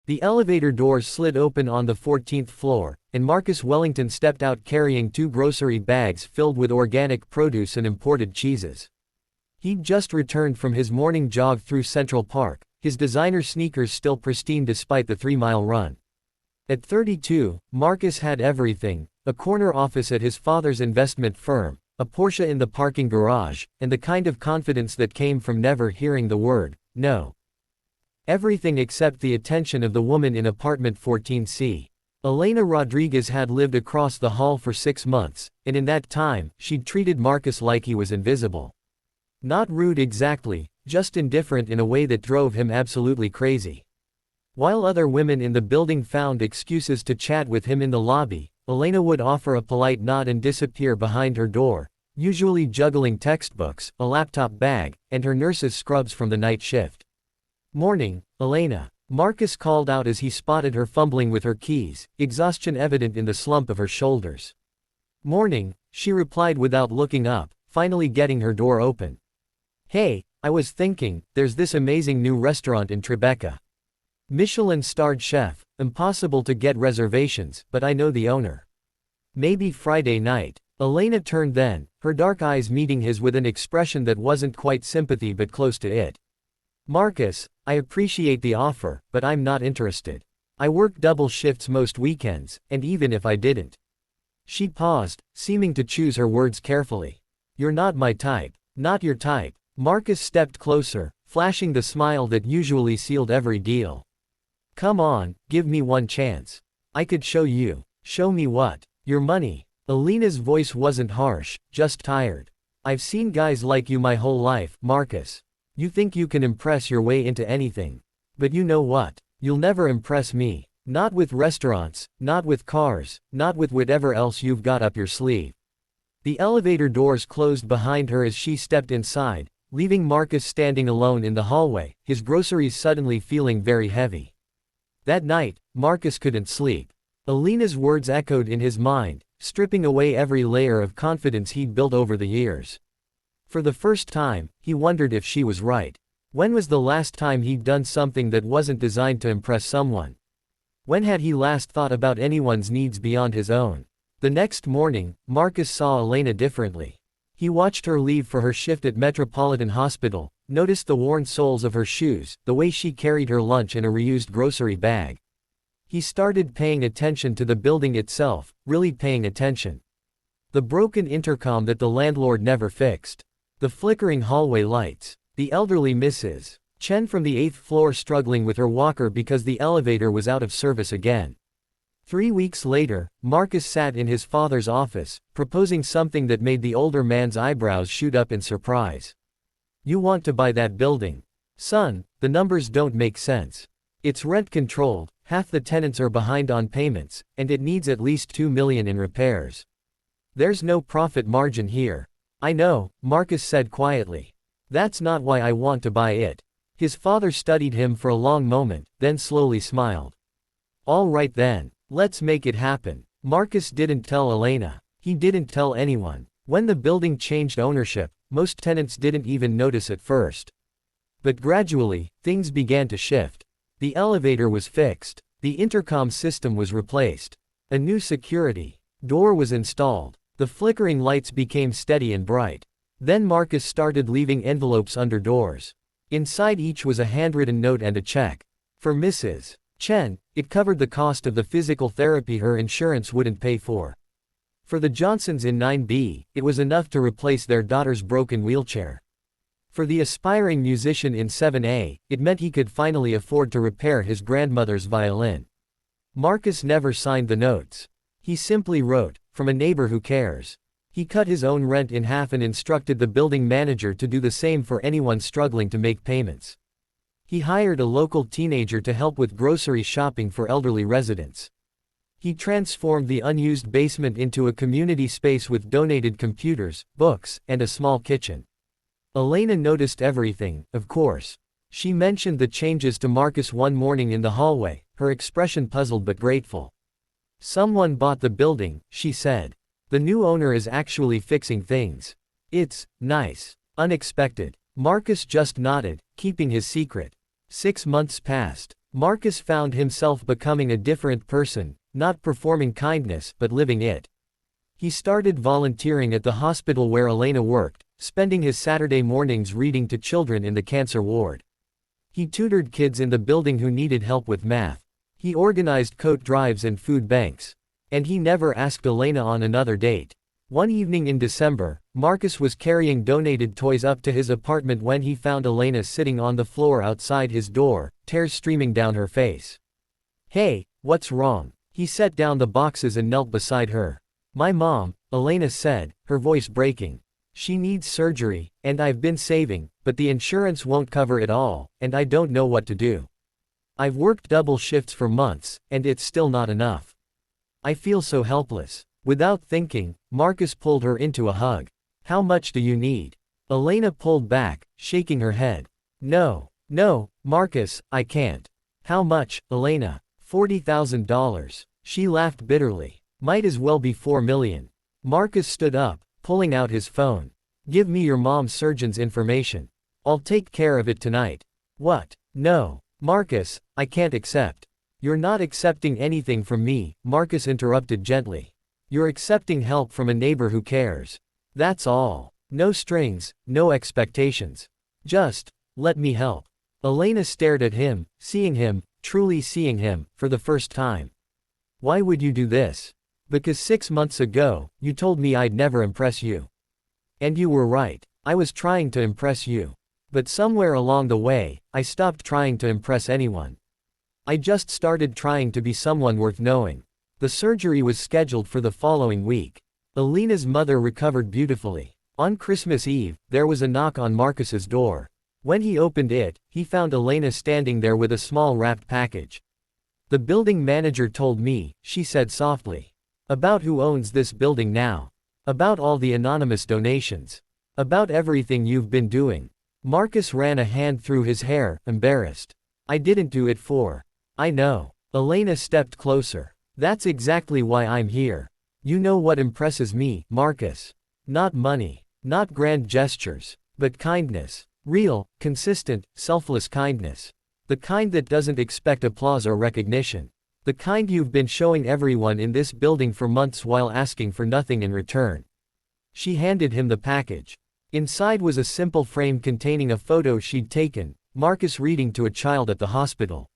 The elevator doors slid open on the 14th floor, and Marcus Wellington stepped out carrying 2 grocery bags filled with organic produce and imported cheeses. He'd just returned from his morning jog through Central Park, his designer sneakers still pristine despite the 3-mile run. At 32, Marcus had everything: a corner office at his father's investment firm, a Porsche in the parking garage, and the kind of confidence that came from never hearing the word no. Everything except the attention of the woman in apartment 14C. Elena Rodriguez had lived across the hall for 6 months, and in that time, she'd treated Marcus like he was invisible. Not rude exactly, just indifferent in a way that drove him absolutely crazy. While other women in the building found excuses to chat with him in the lobby, Elena would offer a polite nod and disappear behind her door, usually juggling textbooks, a laptop bag, and her nurse's scrubs from the night shift. "Morning, Elena," Marcus called out as he spotted her fumbling with her keys, exhaustion evident in the slump of her shoulders. "Morning," she replied without looking up, finally getting her door open. "Hey, I was thinking, there's this amazing new restaurant in Tribeca. Michelin-starred chef, impossible to get reservations, but I know the owner. Maybe Friday night." Elena turned then, her dark eyes meeting his with an expression that wasn't quite sympathy but close to it. "Marcus, I appreciate the offer, but I'm not interested. I work double shifts most weekends, and even if I didn't." She paused, seeming to choose her words carefully. "You're not my type." "Not your type." Marcus stepped closer, flashing the smile that usually sealed every deal. "Come on, give me one chance. I could show you." "Show me what?" "Your money." Elena's voice wasn't harsh, just tired. "I've seen guys like you my whole life, Marcus. You think you can impress your way into anything. But you know what? You'll never impress me. Not with restaurants, not with cars, not with whatever else you've got up your sleeve." The elevator doors closed behind her as she stepped inside, leaving Marcus standing alone in the hallway, his groceries suddenly feeling very heavy. That night, Marcus couldn't sleep. Elena's words echoed in his mind, stripping away every layer of confidence he'd built over the years. For the first time, he wondered if she was right. When was the last time he'd done something that wasn't designed to impress someone? When had he last thought about anyone's needs beyond his own? The next morning, Marcus saw Elena differently. He watched her leave for her shift at Metropolitan Hospital, noticed the worn soles of her shoes, the way she carried her lunch in a reused grocery bag. He started paying attention to the building itself, really paying attention. The broken intercom that the landlord never fixed. The flickering hallway lights. The elderly Mrs. Chen from the 8th floor struggling with her walker because the elevator was out of service again. 3 weeks later, Marcus sat in his father's office, proposing something that made the older man's eyebrows shoot up in surprise. "You want to buy that building? Son, the numbers don't make sense. It's rent-controlled, half the tenants are behind on payments, and it needs at least $2 million in repairs. There's no profit margin here." "I know," Marcus said quietly. "That's not why I want to buy it." His father studied him for a long moment, then slowly smiled. "All right then, let's make it happen." Marcus didn't tell Elena. He didn't tell anyone. When the building changed ownership, most tenants didn't even notice at first. But gradually, things began to shift. The elevator was fixed. The intercom system was replaced. A new security door was installed. The flickering lights became steady and bright. Then Marcus started leaving envelopes under doors. Inside each was a handwritten note and a check. For Mrs. Chen, it covered the cost of the physical therapy her insurance wouldn't pay for. For the Johnsons in 9B, it was enough to replace their daughter's broken wheelchair. For the aspiring musician in 7A, it meant he could finally afford to repair his grandmother's violin. Marcus never signed the notes. He simply wrote, "From a neighbor who cares." He cut his own rent in half and instructed the building manager to do the same for anyone struggling to make payments. He hired a local teenager to help with grocery shopping for elderly residents. He transformed the unused basement into a community space with donated computers, books, and a small kitchen. Elena noticed everything, of course. She mentioned the changes to Marcus one morning in the hallway, her expression puzzled but grateful. "Someone bought the building," she said. "The new owner is actually fixing things. It's nice." Unexpected. Marcus just nodded, keeping his secret. 6 months passed. Marcus found himself becoming a different person, not performing kindness but living it. He started volunteering at the hospital where Elena worked, spending his Saturday mornings reading to children in the cancer ward. He tutored kids in the building who needed help with math. He organized coat drives and food banks. And he never asked Elena on another date. One evening in December, Marcus was carrying donated toys up to his apartment when he found Elena sitting on the floor outside his door, tears streaming down her face. "Hey, what's wrong?" He set down the boxes and knelt beside her. "My mom," Elena said, her voice breaking. "She needs surgery, and I've been saving, but the insurance won't cover it all, and I don't know what to do. I've worked double shifts for months, and it's still not enough. I feel so helpless." Without thinking, Marcus pulled her into a hug. "How much do you need?" Elena pulled back, shaking her head. No, Marcus, I can't." "How much, Elena?" $40,000. She laughed bitterly. "Might as well be 4 million. Marcus stood up, pulling out his phone. "Give me your mom's surgeon's information. I'll take care of it tonight." "What? No. Marcus, I can't accept." "You're not accepting anything from me," Marcus interrupted gently. "You're accepting help from a neighbor who cares. That's all. No strings, no expectations. Just, let me help." Elena stared at him, seeing him, truly seeing him, for the first time. "Why would you do this?" "Because 6 months ago, you told me I'd never impress you. And you were right. I was trying to impress you. But somewhere along the way, I stopped trying to impress anyone. I just started trying to be someone worth knowing." The surgery was scheduled for the following week. Elena's mother recovered beautifully. On Christmas Eve, there was a knock on Marcus's door. When he opened it, he found Elena standing there with a small wrapped package. "The building manager told me," she said softly. "About who owns this building now. About all the anonymous donations. About everything you've been doing." Marcus ran a hand through his hair, embarrassed. "I didn't do it for." "I know." Elena stepped closer. "That's exactly why I'm here. You know what impresses me, Marcus? Not money. Not grand gestures. But kindness. Real, consistent, selfless kindness. The kind that doesn't expect applause or recognition. The kind you've been showing everyone in this building for months while asking for nothing in return." She handed him the package. Inside was a simple frame containing a photo she'd taken, Marcus reading to a child at the hospital.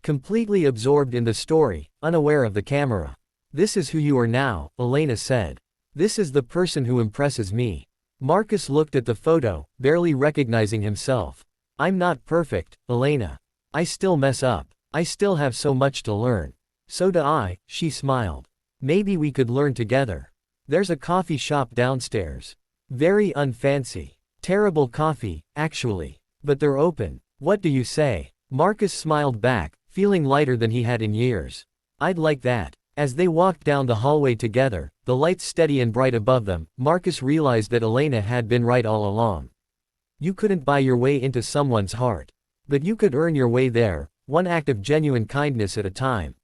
Completely absorbed in the story, unaware of the camera. "This is who you are now," Elena said. "This is the person who impresses me." Marcus looked at the photo, barely recognizing himself. "I'm not perfect, Elena. I still mess up. I still have so much to learn." "So do I," she smiled. "Maybe we could learn together. There's a coffee shop downstairs. Very unfancy. Terrible coffee, actually. But they're open. What do you say?" Marcus smiled back, feeling lighter than he had in years. "I'd like that." As they walked down the hallway together, the lights steady and bright above them, Marcus realized that Elena had been right all along. You couldn't buy your way into someone's heart. But you could earn your way there, one act of genuine kindness at a time.